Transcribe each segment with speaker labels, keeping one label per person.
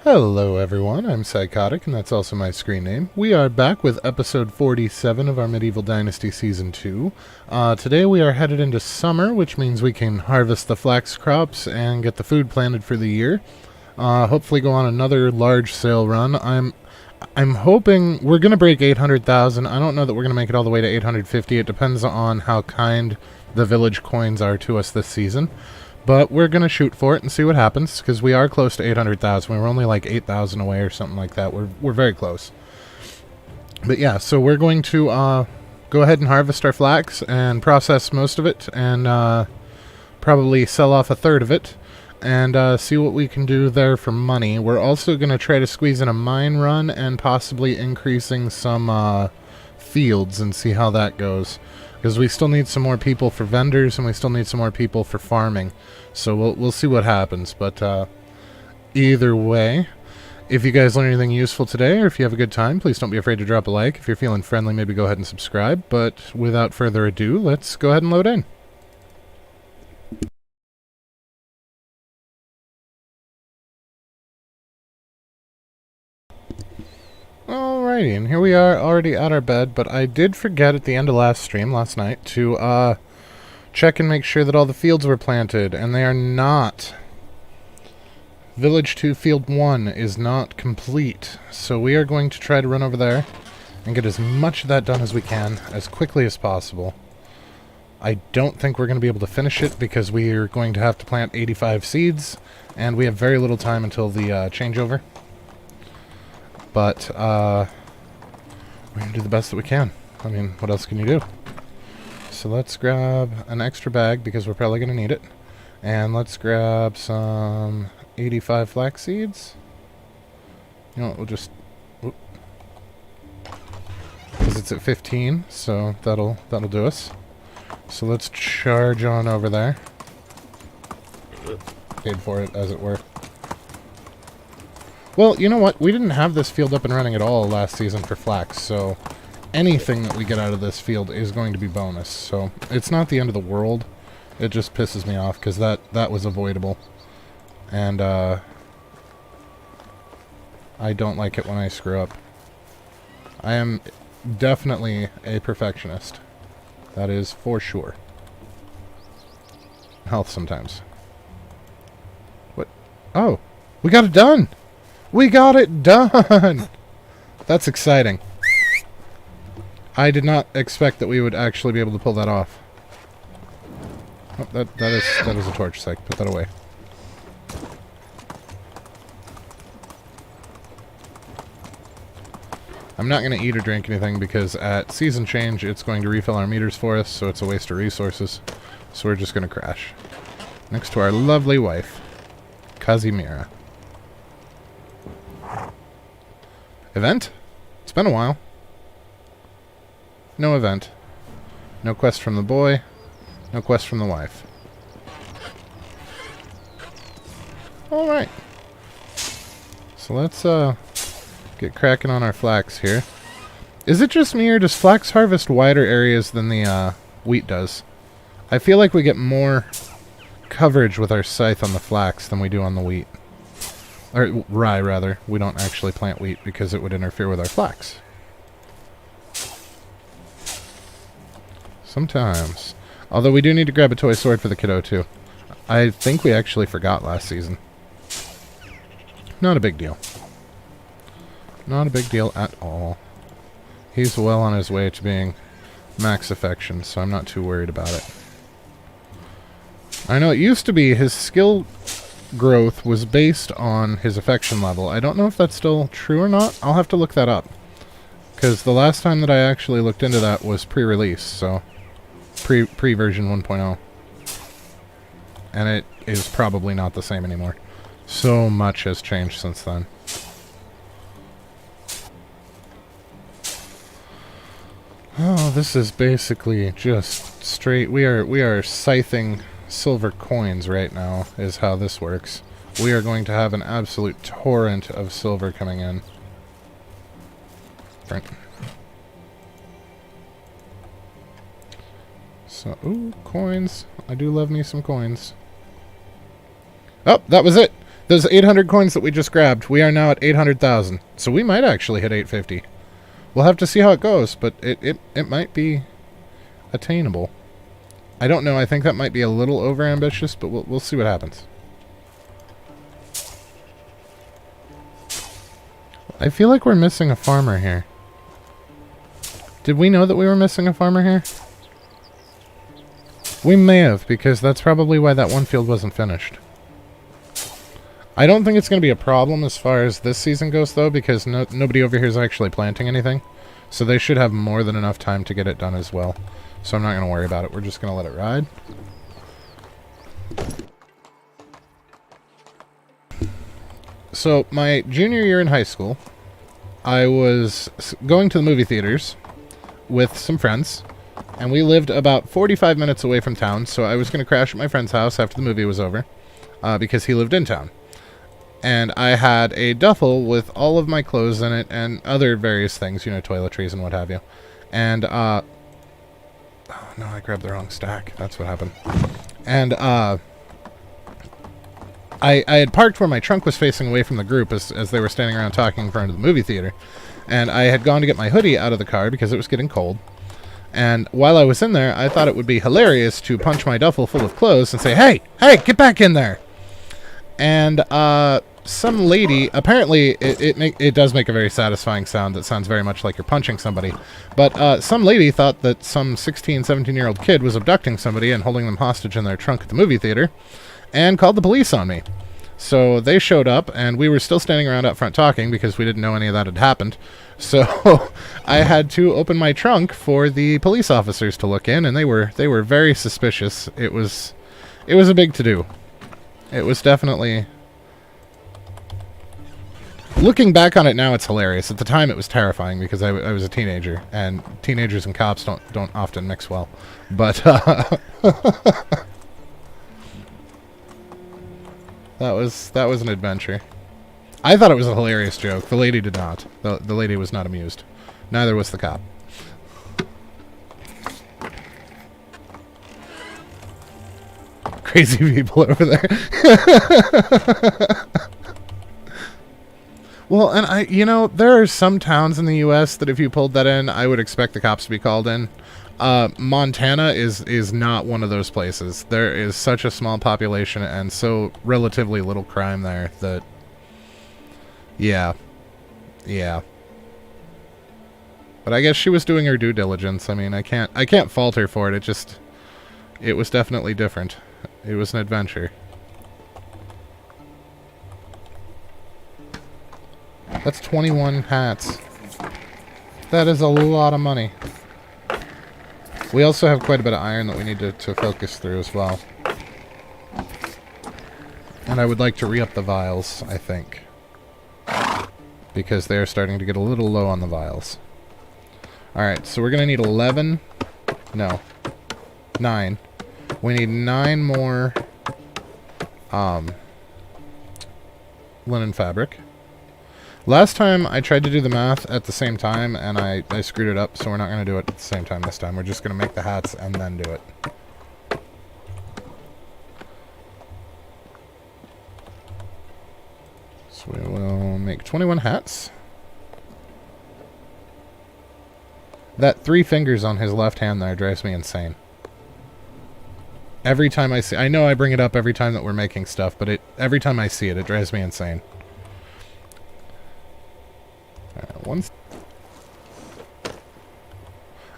Speaker 1: Hello everyone, I'm Psychotic, and that's also my screen name. We are back with episode 47 of our Medieval Dynasty Season 2. Today we are headed into summer, which means we can harvest the flax crops and get the food planted for the year. Hopefully go on another large sale run. I'm hoping we're going to break 800,000. I don't know that we're going to make it all the way to 850. It depends on how kind the village coins are to us this season. But we're going to shoot for it and see what happens, because we are close to 800,000. We were only like 8,000 away or something like that. We're very close. But yeah, so we're going to go ahead and harvest our flax and process most of it, and probably sell off a third of it, and see what we can do there for money. We're also going to try to squeeze in a mine run and possibly increasing some fields and see how that goes. Because we still need some more people for vendors, and we still need some more people for farming. So we'll see what happens. But either way, if you guys learn anything useful today, or if you have a good time, please don't be afraid to drop a like. If you're feeling friendly, maybe go ahead and subscribe. But without further ado, let's go ahead and load in. Alrighty, and here we are already at our bed, but I did forget at the end of last night, to check and make sure that all the fields were planted, and they are not. Village 2 Field 1 is not complete, so we are going to try to run over there and get as much of that done as we can, as quickly as possible. I don't think we're going to be able to finish it, because we are going to have to plant 85 seeds, and we have very little time until the changeover. But, we're going to do the best that we can. I mean, what else can you do? So let's grab an extra bag, because we're probably going to need it. And let's grab some 85 flax seeds. You know what, we'll just... because it's at 15, so that'll do us. So let's charge on over there. Paid for it, as it were. Well, you know what? We didn't have this field up and running at all last season for flax, so anything that we get out of this field is going to be bonus. So it's not the end of the world. It just pisses me off, because that was avoidable. And I don't like it when I screw up. I am definitely a perfectionist. That is for sure. Health sometimes. What? Oh, we got it done! We got it done! That's exciting. I did not expect that we would actually be able to pull that off. Oh, that is a torch sec. Put that away. I'm not going to eat or drink anything, because at season change it's going to refill our meters for us, so it's a waste of resources. So we're just going to crash. Next to our lovely wife, Kazimira. Event? It's been a while. No event. No quest from the boy. No quest from the wife. Alright. So let's get cracking on our flax here. Is it just me, or does flax harvest wider areas than the wheat does? I feel like we get more coverage with our scythe on the flax than we do on the wheat. Or rye, rather. We don't actually plant wheat because it would interfere with our flax. Sometimes. Although we do need to grab a toy sword for the kiddo, too. I think we actually forgot last season. Not a big deal. Not a big deal at all. He's well on his way to being max affection, so I'm not too worried about it. I know it used to be his skill growth was based on his affection level. I don't know if that's still true or not. I'll have to look that up. Because the last time that I actually looked into that was pre-release, so... Pre-version 1.0. And it is probably not the same anymore. So much has changed since then. Oh, this is basically just straight... We are scything silver coins right now, is how this works. We are going to have an absolute torrent of silver coming in. Right. So, ooh, coins. I do love me some coins. Oh, that was it! Those 800 coins that we just grabbed, we are now at 800,000. So we might actually hit 850. We'll have to see how it goes, but it might be attainable. I don't know. I think that might be a little overambitious, but we'll see what happens. I feel like we're missing a farmer here. Did we know that we were missing a farmer here? We may have, because that's probably why that one field wasn't finished. I don't think it's going to be a problem as far as this season goes, though, because nobody over here is actually planting anything. So they should have more than enough time to get it done as well. So I'm not going to worry about it. We're just going to let it ride. So, my junior year in high school, I was going to the movie theaters with some friends, and we lived about 45 minutes away from town, so I was going to crash at my friend's house after the movie was over, because he lived in town. And I had a duffel with all of my clothes in it and other various things, you know, toiletries and what have you. And, oh no, I grabbed the wrong stack. That's what happened. And, I had parked where my trunk was facing away from the group as they were standing around talking in front of the movie theater. And I had gone to get my hoodie out of the car because it was getting cold. And while I was in there, I thought it would be hilarious to punch my duffel full of clothes and say, "Hey, get back in there!" And some lady, apparently it does make a very satisfying sound that sounds very much like you're punching somebody. But some lady thought that some 16, 17-year-old kid was abducting somebody and holding them hostage in their trunk at the movie theater, and called the police on me. So they showed up, and we were still standing around out front talking because we didn't know any of that had happened. So I had to open my trunk for the police officers to look in, and they were very suspicious. It was a big to-do. It was definitely... Looking back on it now, it's hilarious. At the time, it was terrifying because I was a teenager, and teenagers and cops don't often mix well. But that was an adventure. I thought it was a hilarious joke. The lady did not. The lady was not amused. Neither was the cop. Crazy people over there. Well, and there are some towns in the U.S. that if you pulled that in, I would expect the cops to be called in. Montana is not one of those places. There is such a small population and so relatively little crime there that, yeah. But I guess she was doing her due diligence. I mean, I can't fault her for it. It was definitely different. It was an adventure. That's 21 hats. That is a lot of money. We also have quite a bit of iron that we need to focus through as well. And I would like to re-up the vials, I think. Because they're starting to get a little low on the vials. Alright, so we're going to need 11... No. 9. We need 9 more... linen fabric. Last time I tried to do the math at the same time and I screwed it up, so we're not going to do it at the same time this time. We're just going to make the hats and then do it. So we will make 21 hats. That 3 fingers on his left hand there drives me insane. Every time I see... I know I bring it up every time that we're making stuff, but every time I see it, it drives me insane.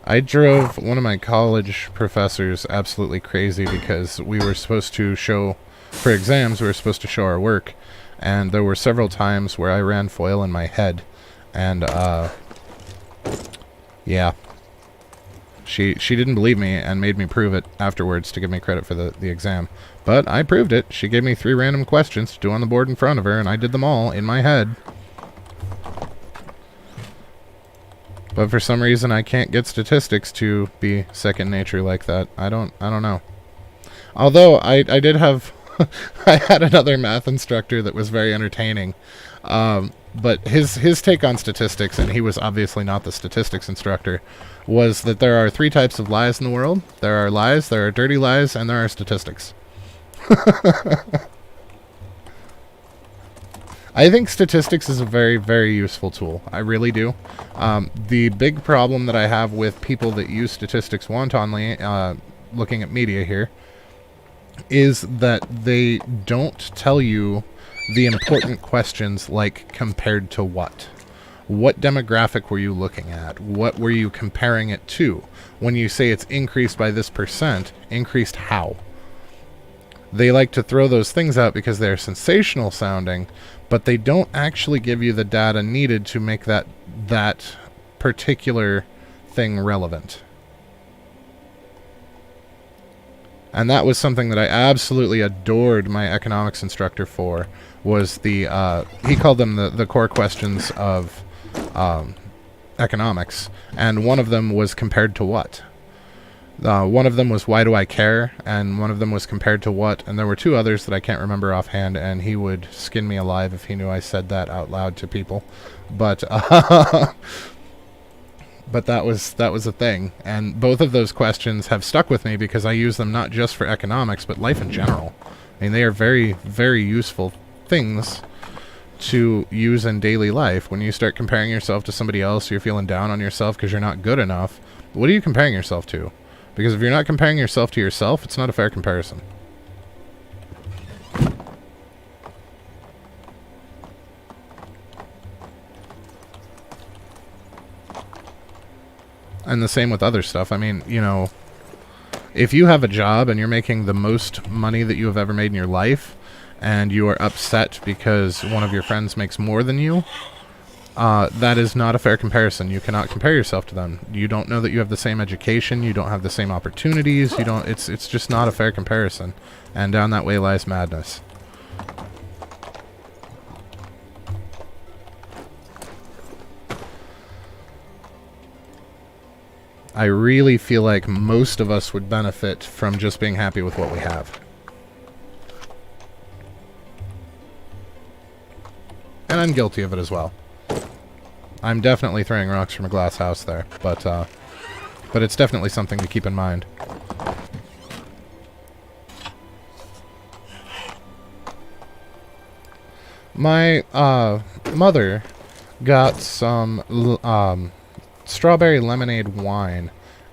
Speaker 1: I drove one of my college professors absolutely crazy because we were supposed to show, for exams, we were supposed to show our work, and there were several times where I ran foil in my head, and, yeah. She didn't believe me and made me prove it afterwards to give me credit for the exam. But I proved it. She gave me 3 random questions to do on the board in front of her, and I did them all in my head. But for some reason, I can't get statistics to be second nature like that. I don't know. Although, I did have... I had another math instructor that was very entertaining. But his take on statistics, and he was obviously not the statistics instructor, was that there are 3 types of lies in the world. There are lies, there are dirty lies, and there are statistics. I think statistics is a very, very useful tool. I really do. The big problem that I have with people that use statistics wantonly, looking at media here, is that they don't tell you the important questions like compared to what. What demographic were you looking at? What were you comparing it to? When you say it's increased by this percent, increased how? They like to throw those things out because they're sensational sounding, but they don't actually give you the data needed to make that particular thing relevant. And that was something that I absolutely adored my economics instructor for, was the, he called them the core questions of economics, and one of them was compared to what? One of them was why do I care, and one of them was compared to what, and there were two others that I can't remember offhand, and he would skin me alive if he knew I said that out loud to people. But but that was a thing, and both of those questions have stuck with me because I use them not just for economics, but life in general. I mean, they are very, very useful things to use in daily life. When you start comparing yourself to somebody else, you're feeling down on yourself because you're not good enough. What are you comparing yourself to? Because if you're not comparing yourself to yourself, it's not a fair comparison. And the same with other stuff. I mean, you know, if you have a job and you're making the most money that you have ever made in your life, and you are upset because one of your friends makes more than you, that is not a fair comparison. You cannot compare yourself to them. You don't know that you have the same education. You don't have the same opportunities. You don't. It's just not a fair comparison. And down that way lies madness. I really feel like most of us would benefit from just being happy with what we have. And I'm guilty of it as well. I'm definitely throwing rocks from a glass house there, but it's definitely something to keep in mind. My mother got some strawberry lemonade wine,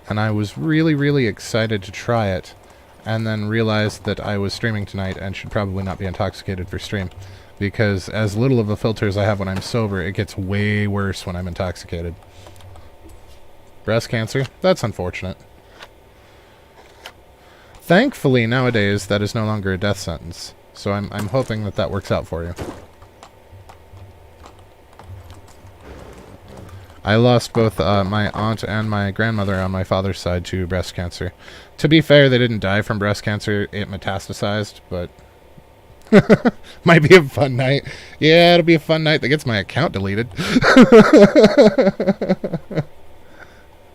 Speaker 1: and I was really, really excited to try it, and then realized that I was streaming tonight and should probably not be intoxicated for stream. Because as little of a filter as I have when I'm sober, it gets way worse when I'm intoxicated. Breast cancer? That's unfortunate. Thankfully, nowadays, that is no longer a death sentence. So I'm hoping that works out for you. I lost both my aunt and my grandmother on my father's side to breast cancer. To be fair, they didn't die from breast cancer. It metastasized, but... might be a fun night. Yeah, it'll be a fun night that gets my account deleted.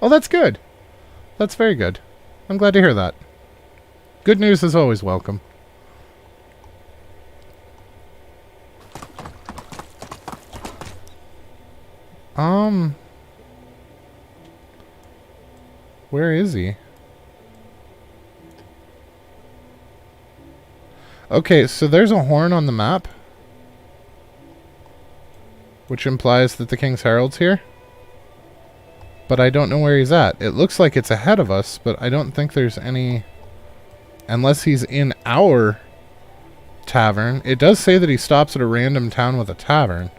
Speaker 1: Oh, that's good. That's very good. I'm glad to hear that. Good news is always welcome. Where is he? Okay, so there's a horn on the map, which implies that the King's Herald's here. But I don't know where he's at. It looks like it's ahead of us, but I don't think there's any... Unless he's in our tavern. It does say that he stops at a random town with a tavern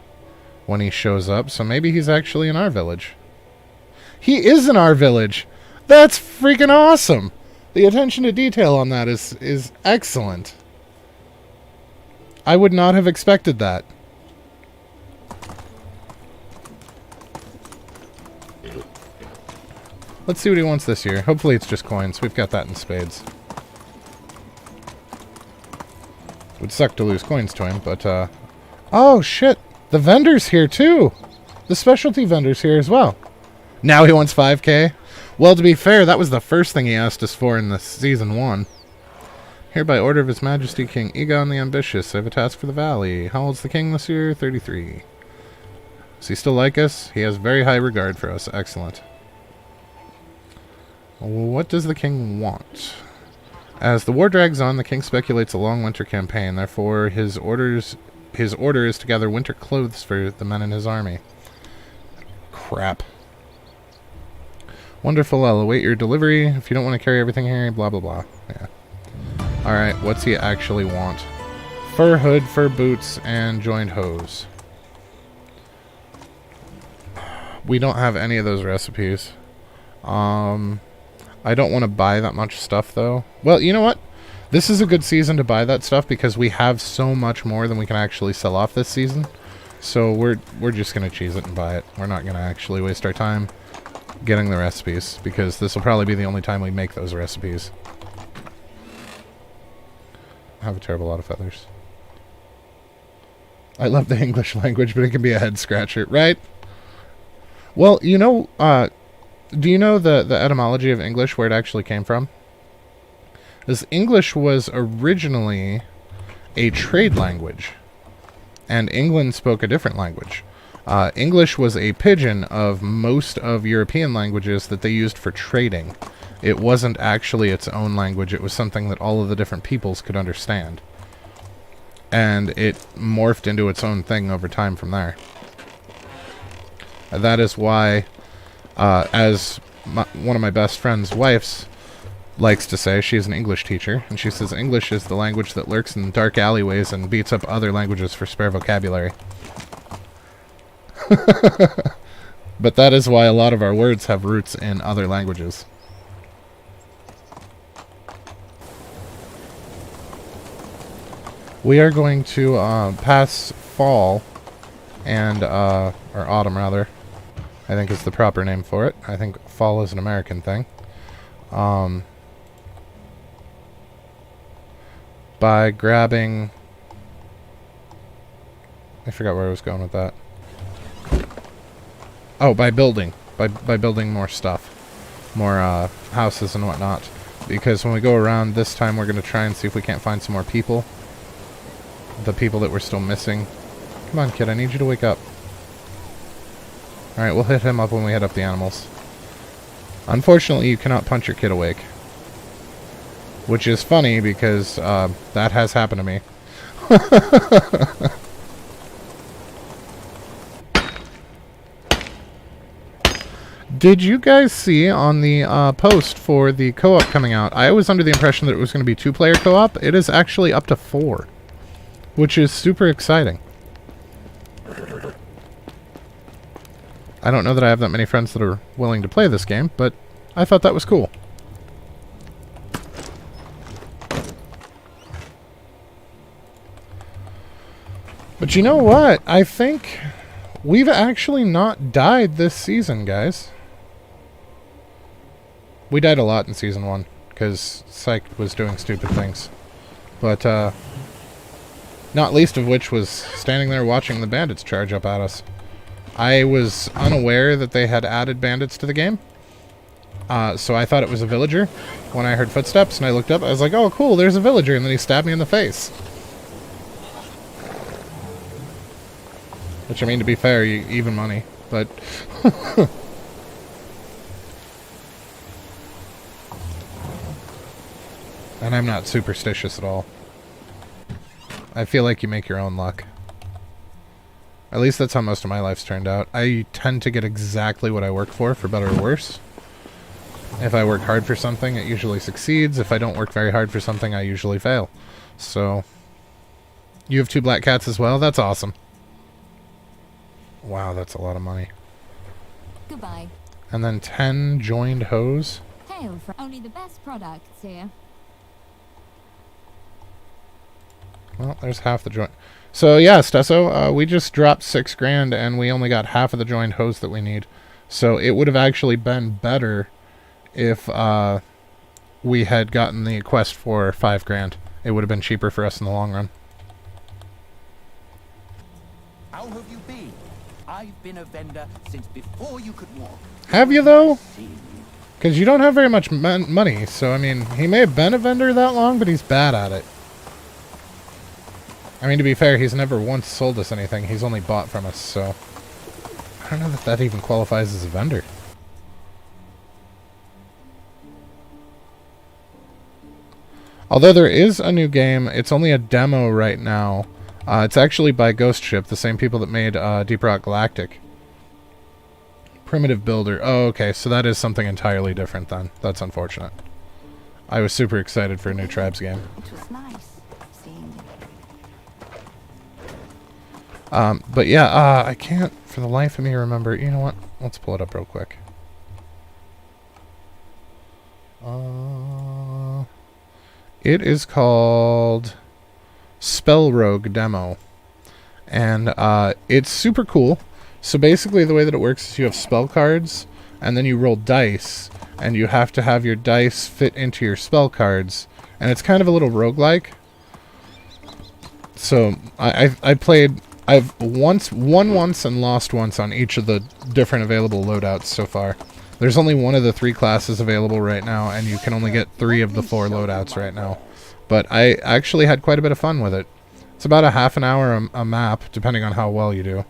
Speaker 1: when he shows up, so maybe he's actually in our village. He is in our village! That's freaking awesome! The attention to detail on that is excellent. I would not have expected that. Let's see what he wants this year. Hopefully it's just coins. We've got that in spades. Would suck to lose coins to him, but, oh, shit! The vendor's here, too! The specialty vendor's here as well. Now he wants 5k? Well, to be fair, that was the first thing he asked us for in the Season 1. Here by order of His Majesty King Egon the Ambitious, I have a task for the Valley. How old's the king this year? 33. Does he still like us? He has very high regard for us. Excellent. What does the king want? As the war drags on, the king speculates a long winter campaign. Therefore, his orders his order is to gather winter clothes for the men in his army. Crap. Wonderful, I'll await your delivery. If you don't want to carry everything here, blah blah blah. Yeah. Alright, what's he actually want? Fur hood, fur boots, and joined hose. We don't have any of those recipes. I don't want to buy that much stuff, though. Well, you know what? This is a good season to buy that stuff because we have so much more than we can actually sell off this season. So we're just going to cheese it and buy it. We're not going to actually waste our time getting the recipes because this will probably be the only time we make those recipes. I have a terrible lot of feathers. I love the English language, but it can be a head scratcher, right? Well, you know, do you know the etymology of English, where it actually came from? Because English was originally a trade language, and England spoke a different language. English was a pidgin of most of European languages that they used for trading. It wasn't actually its own language, it was something that all of the different peoples could understand. And it morphed into its own thing over time from there. That is why, as one of my best friend's wives likes to say, she's an English teacher, and she says English is the language that lurks in dark alleyways and beats up other languages for spare vocabulary. But that is why a lot of our words have roots in other languages. We are going to pass fall and, or autumn rather, I think is the proper name for it. I think fall is an American thing. By grabbing... I forgot where I was going with that. Oh, by building. By building more stuff. More houses and whatnot. Because when we go around this time, we're going to try and see if we can't find some more people. The people that we're still missing. Come on, kid, I need you to wake up. Alright, we'll hit him up when we hit up the animals. Unfortunately, you cannot punch your kid awake. Which is funny, because that has happened to me. Did you guys see on the post for the co-op coming out? I was under the impression that it was going to be 2-player co-op. It is actually up to 4. Which is super exciting. I don't know that I have that many friends that are willing to play this game, but I thought that was cool. But you know what? I think we've actually not died this season, guys. We died a lot in Season 1, because Psych was doing stupid things. But, not least of which was standing there watching the bandits charge up at us. I was unaware that they had added bandits to the game. So I thought it was a villager when I heard footsteps, and I looked up. I was like, oh, cool, there's a villager, and then he stabbed me in the face. Which, I mean, to be fair, even money, but... And I'm not superstitious at all. I feel like you make your own luck. At least that's how most of my life's turned out. I tend to get exactly what I work for better or worse. If I work hard for something, it usually succeeds. If I don't work very hard for something, I usually fail. So, you have 2 black cats as well? That's awesome. Wow, that's a lot of money.
Speaker 2: Goodbye.
Speaker 1: And then 10 joined hose.
Speaker 2: Hail from only the best products here.
Speaker 1: Well, there's half the joint. So yeah, Stesso, we just dropped $6,000 and we only got half of the joined hose that we need. So it would have actually been better if we had gotten the quest for $5,000. It would have been cheaper for us in the long run.
Speaker 3: How have you been? I've been a vendor since before you could walk.
Speaker 1: Have you though? Because you don't have very much money. So I mean, he may have been a vendor that long, but he's bad at it. I mean, to be fair, he's never once sold us anything. He's only bought from us, so... I don't know that that even qualifies as a vendor. Although there is a new game, it's only a demo right now. It's actually by Ghost Ship, the same people that made Deep Rock Galactic. Primitive Builder. Oh, okay, so that is something entirely different then. That's unfortunate. I was super excited for a new Tribes game.
Speaker 4: It was nice seeing you.
Speaker 1: But yeah, I can't for the life of me remember. You know what? Let's pull it up real quick. It is called Spell Rogue Demo. And it's super cool. So basically the way that it works is you have spell cards, and then you roll dice, and you have to have your dice fit into your spell cards. And it's kind of a little roguelike. So I've won once and lost once on each of the different available loadouts so far. There's only one of the 3 classes available right now, and you can only get 3 of the 4 loadouts right now. But I actually had quite a bit of fun with it. It's about a half an hour a map, depending on how well you do.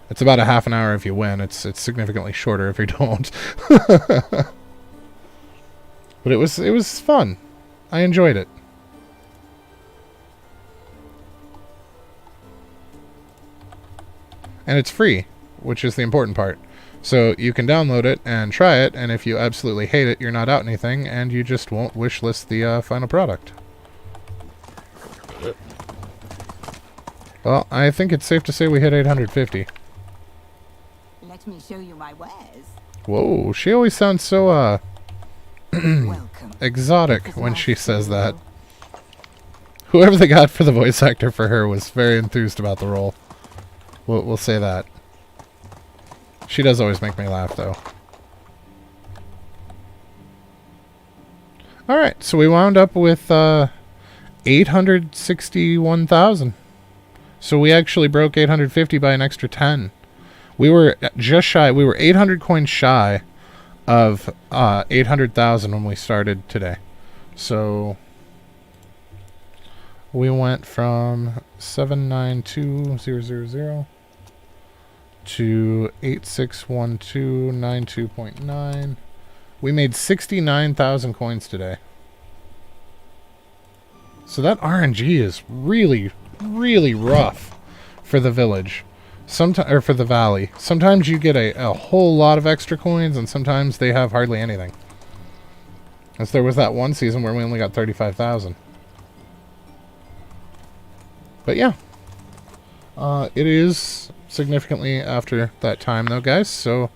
Speaker 1: It's about a half an hour if you win. It's significantly shorter if you don't. But it was fun. I enjoyed it. And it's free, which is the important part. So you can download it and try it, and if you absolutely hate it, you're not out anything, and you just won't wishlist the final product. Well, I think it's safe to say we hit 850.
Speaker 4: Let me show you my wares.
Speaker 1: Whoa, she always sounds so,
Speaker 4: Welcome.
Speaker 1: exotic when she says that. Whoever they got for the voice actor for her was very enthused about the role. We'll say that. She does always make me laugh, though. Alright, so we wound up with 861,000. So we actually broke 850 by an extra 10. We were just shy. We were 800 coins shy of 800,000 when we started today. So we went from 792,000 to 861292.9. We made 69,000 coins today. So that RNG is really, really rough for the village. Or for the valley. Sometimes you get a whole lot of extra coins, and sometimes they have hardly anything. As there was that one season where we only got 35,000. But yeah. It is significantly after that time, though, guys. So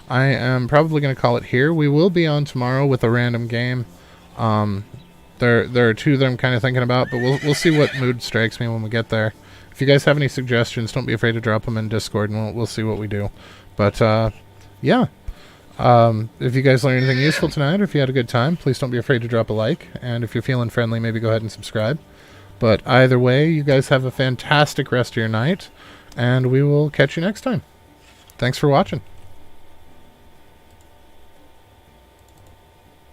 Speaker 1: I am probably going to call it here. We will be on tomorrow with a random game. There are 2 that I'm kind of thinking about, but we'll see what mood strikes me when we get there. If you guys have any suggestions, don't be afraid to drop them in Discord, and we'll see what we do. But, yeah. If you guys learned anything useful tonight, or if you had a good time, please don't be afraid to drop a like. And if you're feeling friendly, maybe go ahead and subscribe. But either way, you guys have a fantastic rest of your night, and we will catch you next time. Thanks for watching.